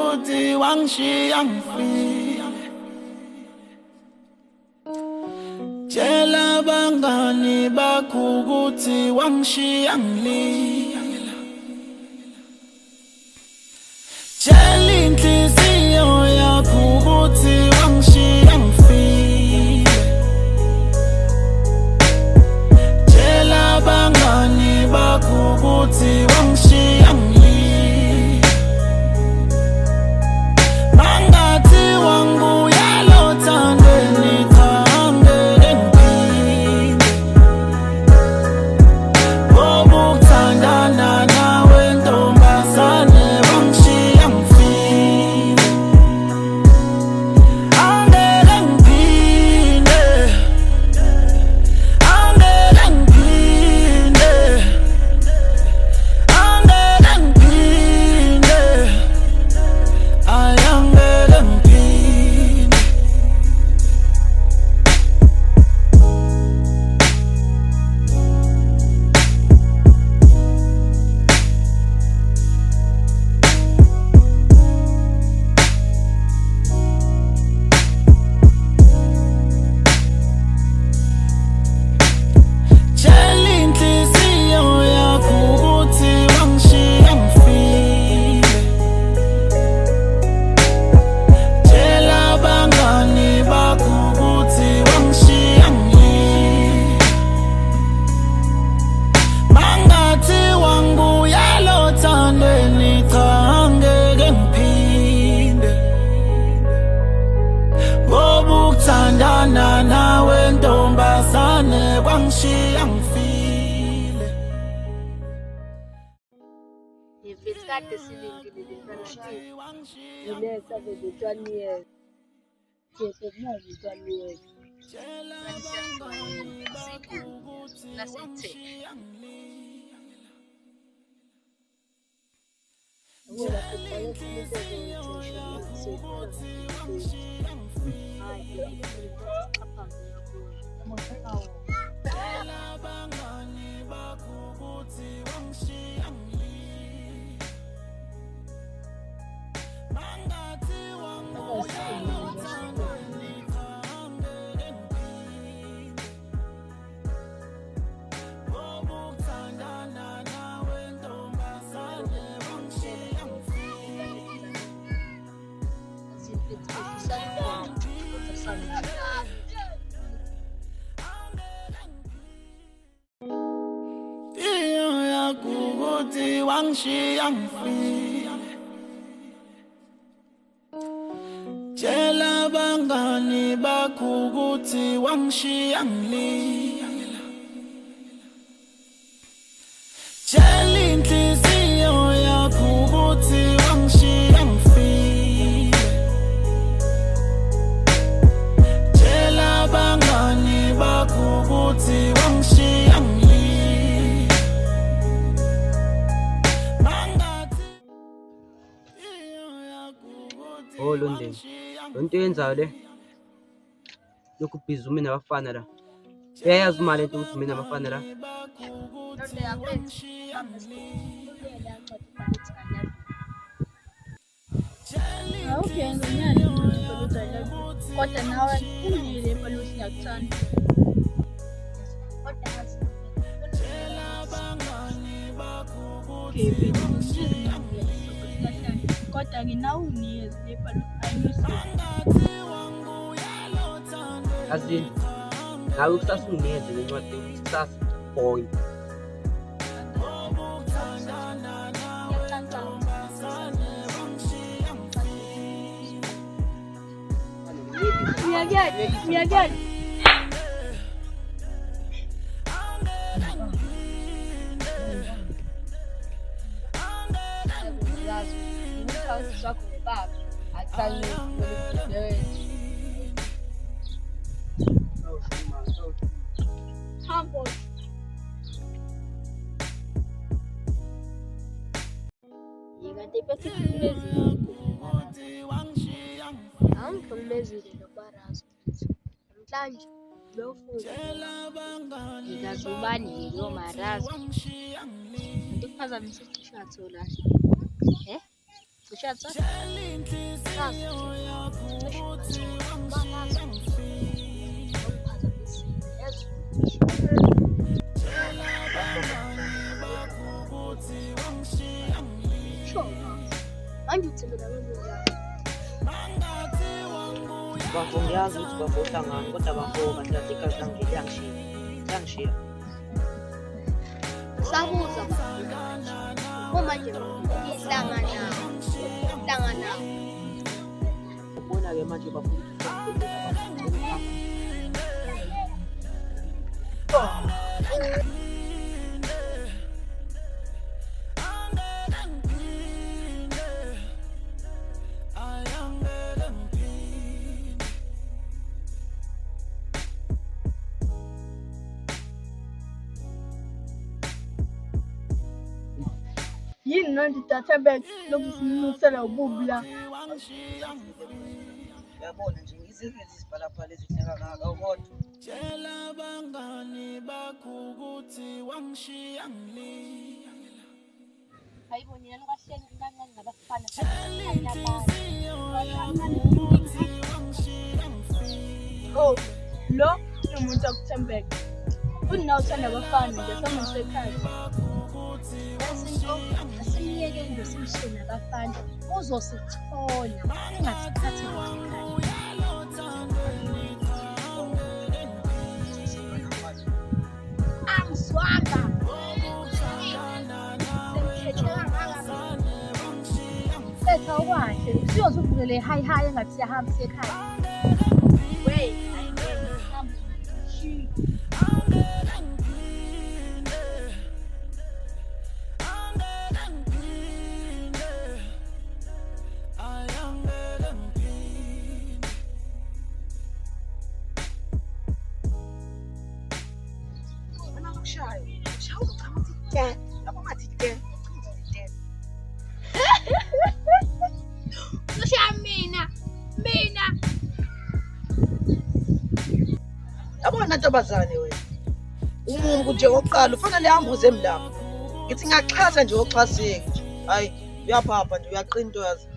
ukuthi wangishiya ngifile. Tshela abangani bakho ukuthi wangishiya ngilila. Tshela inhliziyo yakho ukuthi wangishiya ngifile. Tshela abangani bakho ukuthi wangishiya ngilila. Mangathi wangibuya lo thandweni thangele ngiphinde. Ngokuthandana nawe ntombazane wangishiya ngifile. Angeke ngiphinde, angeke ngiphinde, angeke ngiphinde, ay angeke ngiphinde. Tshela inhliziyo yakho ukuthi wangishiya ngifile. Tshela abangani bakho ukuthi wangishiya ngilila. Mangathi wangibuya lo thandweni cha angeke ngiphinde. Ngoba ukuthandana nawe ntombazane kwangishiya ngifile. Ngesikade silindile le-friendship. Yilesa vele 20 years. Siyesekunazi 20 years. Kanti siyasixwayela. Asikho. Lasithe. Ngoba kuqala Tshela abangani bakho ukuthi wangishiya ngilila. Mangathi wangibuya lo thandweni thangele ngiphinde. Ngoba ukuthandana nawe ntombazane wangishiya ngifile. Iyo yakho ukuthi wangishiya ngifile. Tshela abangani bakho ukuthi wangishiya ngilila. Tshela inhliziyo yakho ukuthi wangishiya ngifile. Tshela abangani bakho ukuthi wangishiya ngilila. Mangathi iyo yakho ukuthi Oh Londeni, lonto yenzayo le lokhu ubhizi ume nabafana la. Uyayazi uma lento ukuthi ume nabafana la. Nonto yakwethu. Awukuyenza umyalo ukuthi phela uJayelani. Kodwa nawe ungile phela ukuthi ngiyakuthanda. Kodwa yazi. Kodwa nginawo uniyezi le phela ayinosi. Azini, nawe kusasa ungenze lencwadi yokuthi kusasa boy. Ngiyakuyala. Uyazi ukuthi awusakho ngebaba akuthani Hambo. Yekade phethe kulezi. Angihlukumezile lokubaraza. Namhlanje lofuna. Ngikazubani yiyo maraza. Ndikuphazamise icisha thola. cishatsa Bafo ngiyazi ukuthi bafo uhlangana kodwa bafo kanti kahle igazi lami liyangishiya. sabuza uma nje ihlangana Ubona-ke manje bafo yini nanti Tathembeka lokusimisela ububula uyabona nje izizwe zisiphalaphala ezihleka ngaka kodwa Tshela abangani bakho ukuthi wangishiya ngilila. ayibonela kwahleli kancane nabafana Inhliziyo yakho ukuthi wangishiya ngifile. oh lo umuntu akuthembeka unawo uthanda abafana nje samusekhaya asimiyeke nje simshiye nabafana uzosithola singasikhathi angiswaga setha ukwahle usiyozuvukele hayi engathi siyahamba siyekhaya wey mina Yabona ntombazane wena. Umuntu nje oqala ufanele ahambuze emlapha. Ngithi ngiyaxhasa nje oxhaseke nje. Hayi, uyaphapha nje uyaqina into yazi.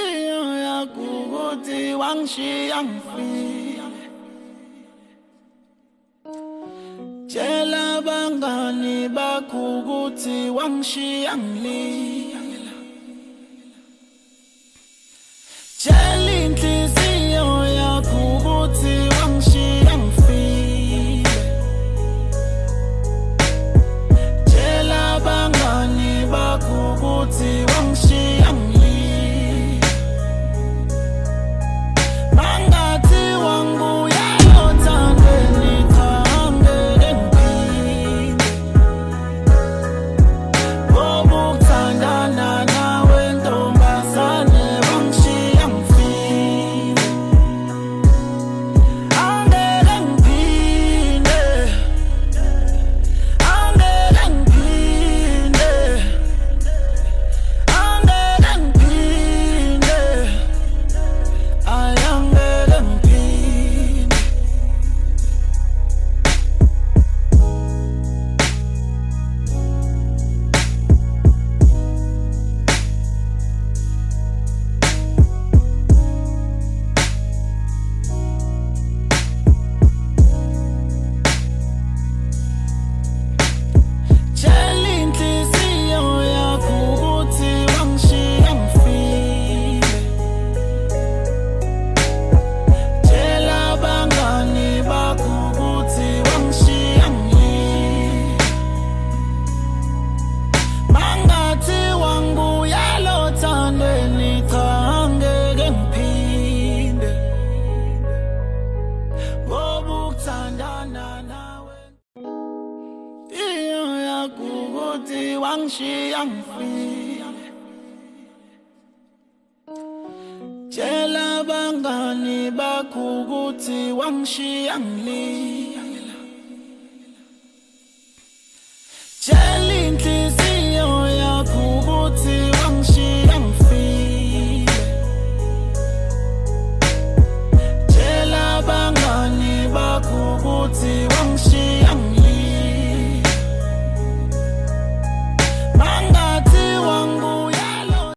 Iyo yakho ukuthi wangishiya ngifile. Tshela abangani bakho ukuthi wangishiya ngilila. Tshela inhliziyo yakho ukuthi wangishiya ngifile. Tshela abangani bakho ukuthi wangishiya ngilila. Mangathi wanguya othandweni thangele ngifile. Obuthandana nawe ntombazane wangishiya ngifile. Angeke ngiphinde, angeke ngiphinde, angeke ngiphinde, ay angeke ngiphinde. Tshela inhliziyo yakho ukuthi wangishiya ngifile. Tshela abangani bakho ukuthi wangishiya ngilila. Mangathi wanguya othandweni cha angeke ngiphinde. Ngoba ukuthandana nawe iyo yakho ukuthi wangishiya ngifile. Tshela abangani bakho ukuthi wangishiya ngilila.